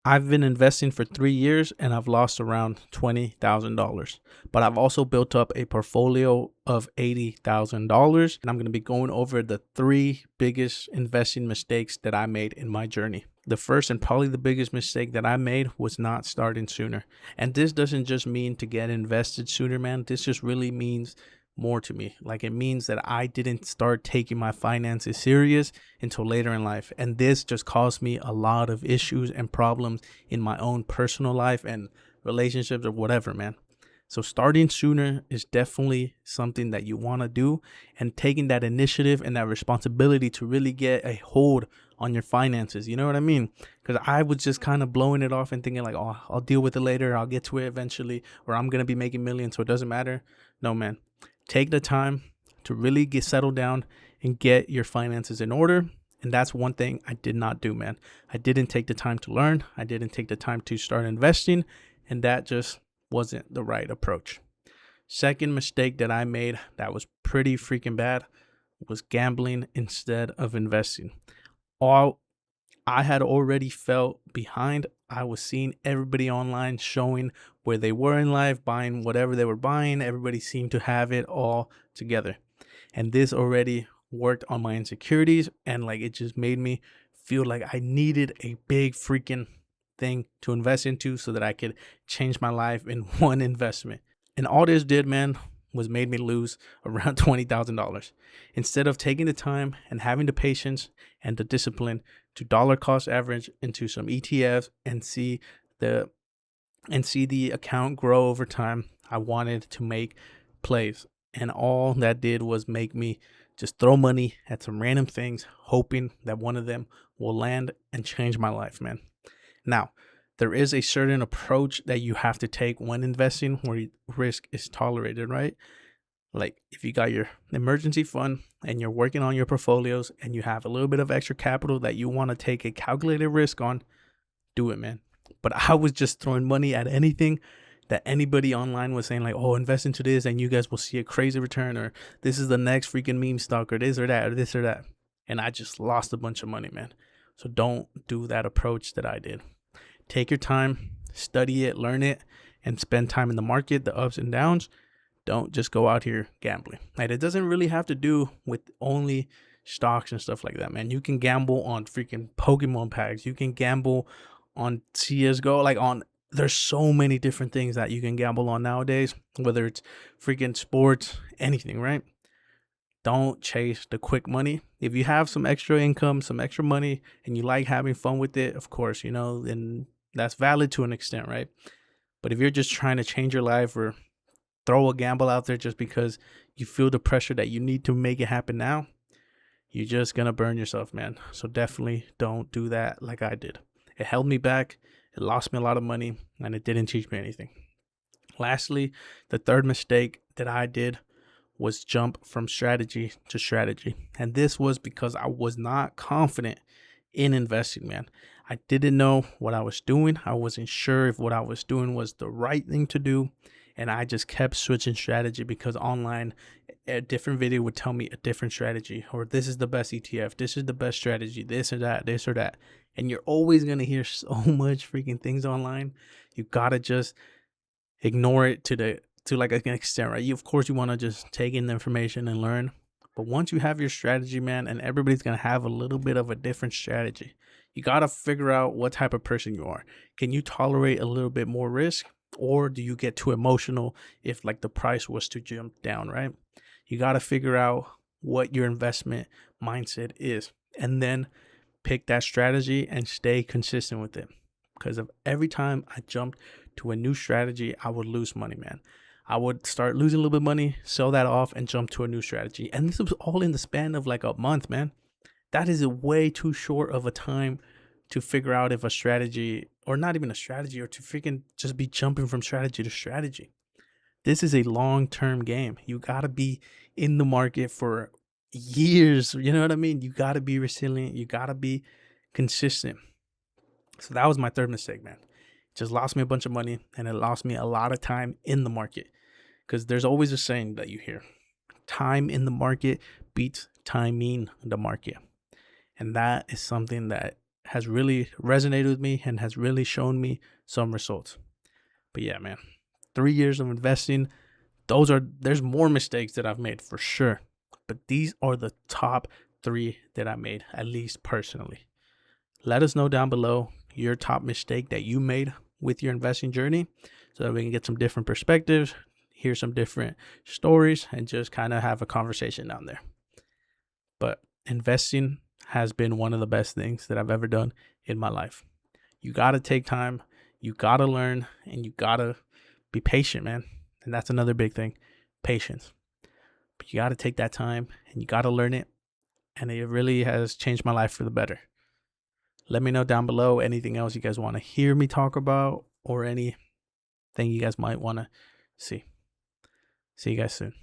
I've been investing for 3 years and I've lost around $20,000. But I've also built up a portfolio of $80,000. And I'm going to be going over the three biggest investing mistakes that I made in my journey. The first and probably the biggest mistake that I made was not starting sooner. And this doesn't just mean to get invested sooner, man. This just really means more to me. Like, it means that I didn't start taking my finances serious until later in life. And this just caused me a lot of issues and problems in my own personal life and relationships or whatever, man. So starting sooner is definitely something that you want to do, and taking that initiative and that responsibility to really get a hold on your finances. You know what I mean? Because I was just kind of blowing it off and thinking like, oh, I'll deal with it later. I'll get to it eventually, or I'm going to be making millions, so it doesn't matter. No, man. Take the time to really get settled down and get your finances in order. And that's one thing I did not do, man. I didn't take the time to learn. I didn't take the time to start investing. And that just wasn't the right approach. Second mistake that I made that was pretty freaking bad was gambling instead of investing. All I had already felt behind. I was seeing everybody online showing where they were in life, buying whatever they were buying. Everybody seemed to have it all together. And this already worked on my insecurities, and like it just made me feel like I needed a big freaking thing to invest into so that I could change my life in one investment. And all this did, man, was made me lose around $20,000. Instead of taking the time and having the patience and the discipline to dollar cost average into some ETFs and see the account grow over time, I wanted to make plays. And all that did was make me just throw money at some random things, hoping that one of them will land and change my life, man. Now, there is a certain approach that you have to take when investing where risk is tolerated, right? Like if you got your emergency fund and you're working on your portfolios and you have a little bit of extra capital that you want to take a calculated risk on, do it, man. But I was just throwing money at anything that anybody online was saying, like, oh, invest into this and you guys will see a crazy return, or this is the next freaking meme stock, or this or that, or this or that. And I just lost a bunch of money, man. So don't do that approach that I did. Take your time, study it, learn it, and spend time in the market, the ups and downs. Don't just go out here gambling. Like, it doesn't really have to do with only stocks and stuff like that, man. You can gamble on freaking Pokemon packs. You can gamble on CSGO. There's so many different things that you can gamble on nowadays, whether it's freaking sports, anything, right? Don't chase the quick money. If you have some extra income, some extra money, and you like having fun with it, of course, and that's valid to an extent, right? But if you're just trying to change your life or throw a gamble out there just because you feel the pressure that you need to make it happen now, you're just going to burn yourself, man. So definitely don't do that like I did. It held me back. It lost me a lot of money, and it didn't teach me anything. Lastly, the third mistake that I did was jump from strategy to strategy. And this was because I was not confident in investing, man. I didn't know what I was doing. I wasn't sure if what I was doing was the right thing to do. And I just kept switching strategy because online a different video would tell me a different strategy, or this is the best ETF, this is the best strategy, this or that, this or that. And you're always going to hear so much freaking things online. You got to just ignore it to like an extent, right? Of course you want to just take in the information and learn. But once you have your strategy, man, and everybody's going to have a little bit of a different strategy, you got to figure out what type of person you are. Can you tolerate a little bit more risk? Or do you get too emotional if like the price was to jump down, right? You got to figure out what your investment mindset is, and then pick that strategy and stay consistent with it. Because of every time I jumped to a new strategy, I would lose money, man. I would start losing a little bit of money, sell that off, and jump to a new strategy. And this was all in the span of like a month, man. That is a way too short of a time to figure out if a strategy, or not even a strategy, or to freaking just be jumping from strategy to strategy. This is a long-term game. You got to be in the market for years. You know what I mean? You got to be resilient. You got to be consistent. So that was my third mistake, man. It just lost me a bunch of money, and it lost me a lot of time in the market. Because there's always a saying that you hear: time in the market beats timing the market. And that is something that has really resonated with me and has really shown me some results. But yeah, man, 3 years of investing, there's more mistakes that I've made for sure, but these are the top 3 that I made, at least personally. Let us know down below your top mistake that you made with your investing journey so that we can get some different perspectives, hear some different stories, and just kind of have a conversation down there. But investing has been one of the best things that I've ever done in my life. You got to take time, you got to learn, and you got to be patient, man. And that's another big thing, patience. But you got to take that time and you got to learn it. And it really has changed my life for the better. Let me know down below anything else you guys want to hear me talk about or anything you guys might want to see. See you guys soon.